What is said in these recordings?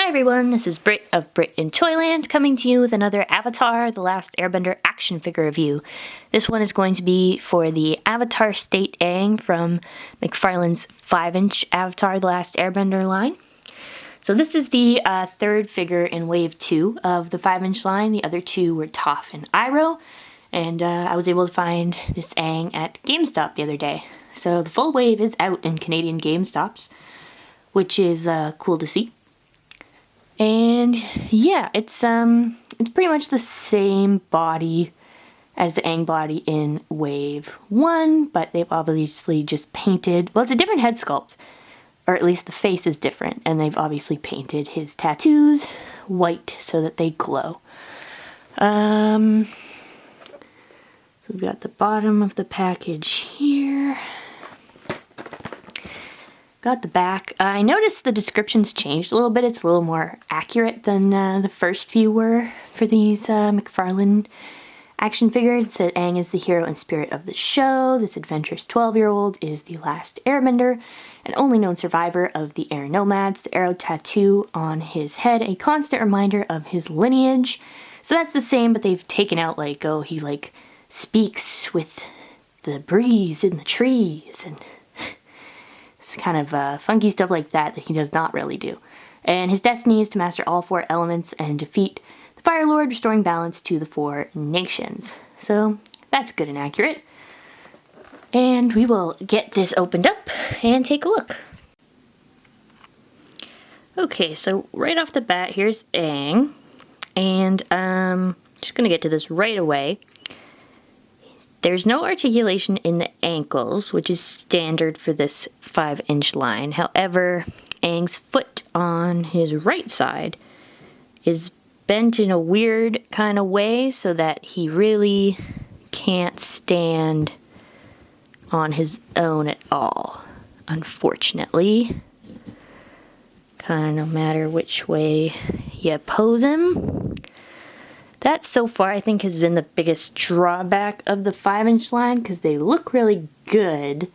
Hi everyone, this is Britt of Brit in Toyland coming to you with another Avatar The Last Airbender action figure review. This one is going to be for the Avatar State Aang from McFarlane's 5-inch Avatar The Last Airbender line. So this is the third figure in Wave 2 of the 5-inch line. The other two were Toph and Iroh, and I was able to find this Aang at GameStop the other day. So the full wave is out in Canadian GameStops, which is cool to see. And yeah, it's pretty much the same body as the Aang body in Wave 1, but they've obviously just painted, well, it's a different head sculpt, or at least the face is different, and they've obviously painted his tattoos white so that they glow. So we've got the bottom of the package here. Got the back. I noticed the descriptions changed a little bit. It's a little more accurate than the first few were for these McFarlane action figures. It said Aang is the hero and spirit of the show. This adventurous 12-year-old is the last airbender and only known survivor of the air nomads. The arrow tattoo on his head, a constant reminder of his lineage. So that's the same, but they've taken out he speaks with the breeze in the trees and it's kind of funky stuff like that he does not really do. And his destiny is to master all 4 elements and defeat the Fire Lord, restoring balance to the 4 nations. So that's good and accurate. And we will get this opened up and take a look. Okay, so right off the bat, here's Aang. And just gonna get to this right away. There's no articulation in the ankles, which is standard for this 5-inch line. However, Aang's foot on his right side is bent in a weird kind of way so that he really can't stand on his own at all, unfortunately. Kind of no matter which way you pose him. That, so far, I think has been the biggest drawback of the 5-inch line, because they look really good,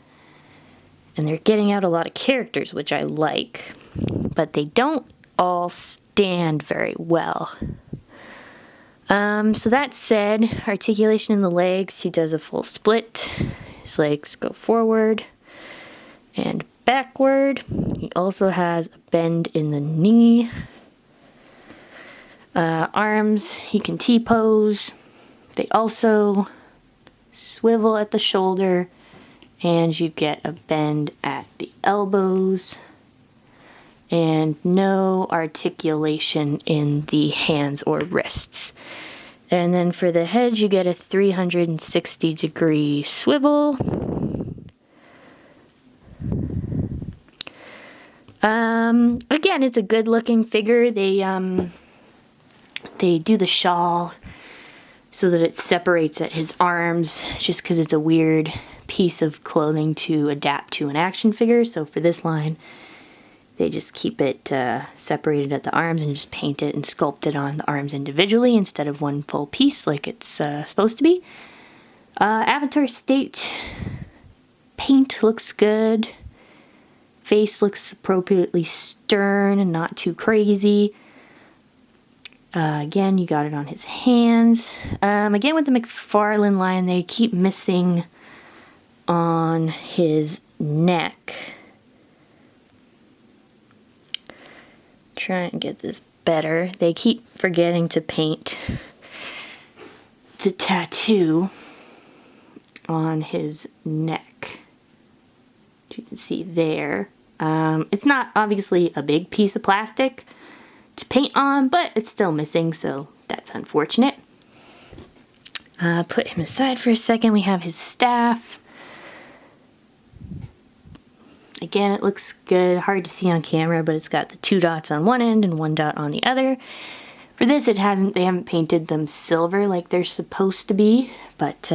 and they're getting out a lot of characters, which I like, but they don't all stand very well. So that said, articulation in the legs, he does a full split. His legs go forward and backward. He also has a bend in the knee. Arms, he can T-pose. They also swivel at the shoulder, and you get a bend at the elbows, and no articulation in the hands or wrists. And then for the head, you get a 360-degree swivel. Again, it's a good-looking figure. They do the shawl so that it separates at his arms, just because it's a weird piece of clothing to adapt to an action figure. So for this line, they just keep it separated at the arms and just paint it and sculpt it on the arms individually instead of one full piece like it's supposed to be. Avatar State paint looks good. Face looks appropriately stern and not too crazy. Again, you got it on his hands. Again, with the McFarlane line, they keep missing on his neck. Try and get this better. They keep forgetting to paint the tattoo on his neck, which you can see there. It's not obviously a big piece of plastic to paint on, but it's still missing, so that's unfortunate. Put him aside for a second. We have his staff. Again, it looks good. Hard to see on camera, but it's got the 2 dots on one end and 1 dot on the other. For this, they haven't painted them silver like they're supposed to be, but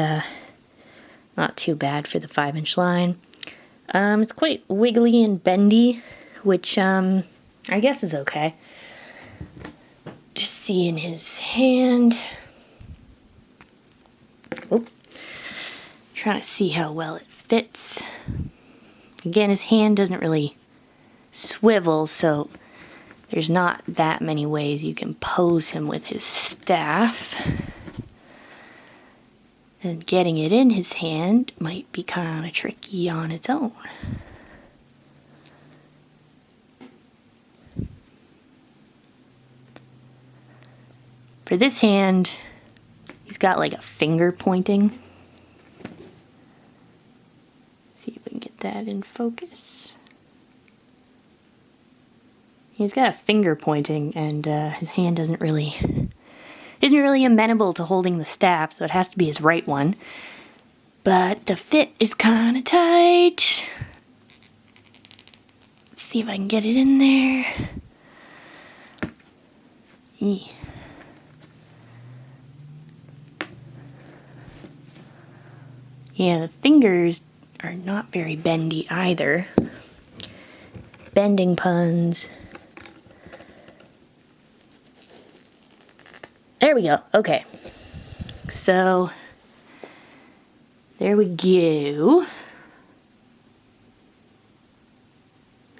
not too bad for the 5-inch line. It's quite wiggly and bendy, which I guess is okay. Just seeing his hand. Oop. Trying to see how well it fits. Again, his hand doesn't really swivel, so there's not that many ways you can pose him with his staff. And getting it in his hand might be kind of tricky on its own. For this hand, he's got like a finger pointing. See if we can get that in focus. He's got a finger pointing, and his hand isn't really amenable to holding the staff, so it has to be his right one. But the fit is kind of tight. Let's see if I can get it in there. Yeah, the fingers are not very bendy either. Bending puns. There we go. Okay. So, there we go.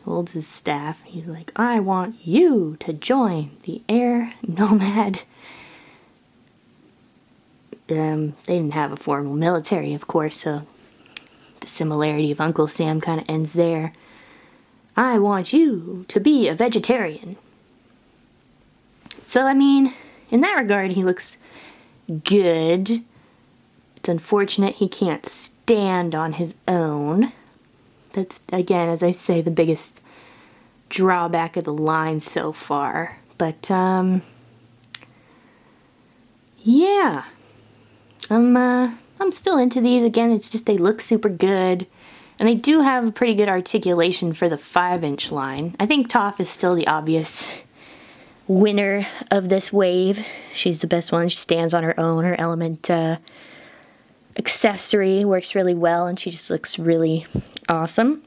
Holds his staff. He's like, I want you to join the Air Nomad. They didn't have a formal military, of course, so the similarity of Uncle Sam kind of ends there. I want you to be a vegetarian. So, I mean, in that regard, he looks good. It's unfortunate he can't stand on his own. That's, again, as I say, the biggest drawback of the line so far. But, yeah. I'm still into these. Again, it's just they look super good. And they do have a pretty good articulation for the 5-inch line. I think Toph is still the obvious winner of this wave. She's the best one. She stands on her own. Her element accessory works really well, and she just looks really awesome.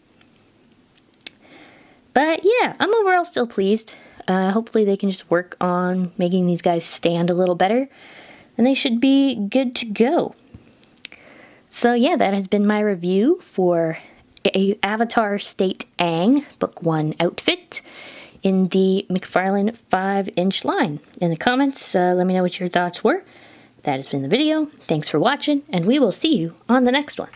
But yeah, I'm overall still pleased. Hopefully they can just work on making these guys stand a little better, and they should be good to go. So yeah, that has been my review for Avatar State Aang Book 1 outfit in the McFarlane 5-inch line. In the comments, let me know what your thoughts were. That has been the video. Thanks for watching, and we will see you on the next one.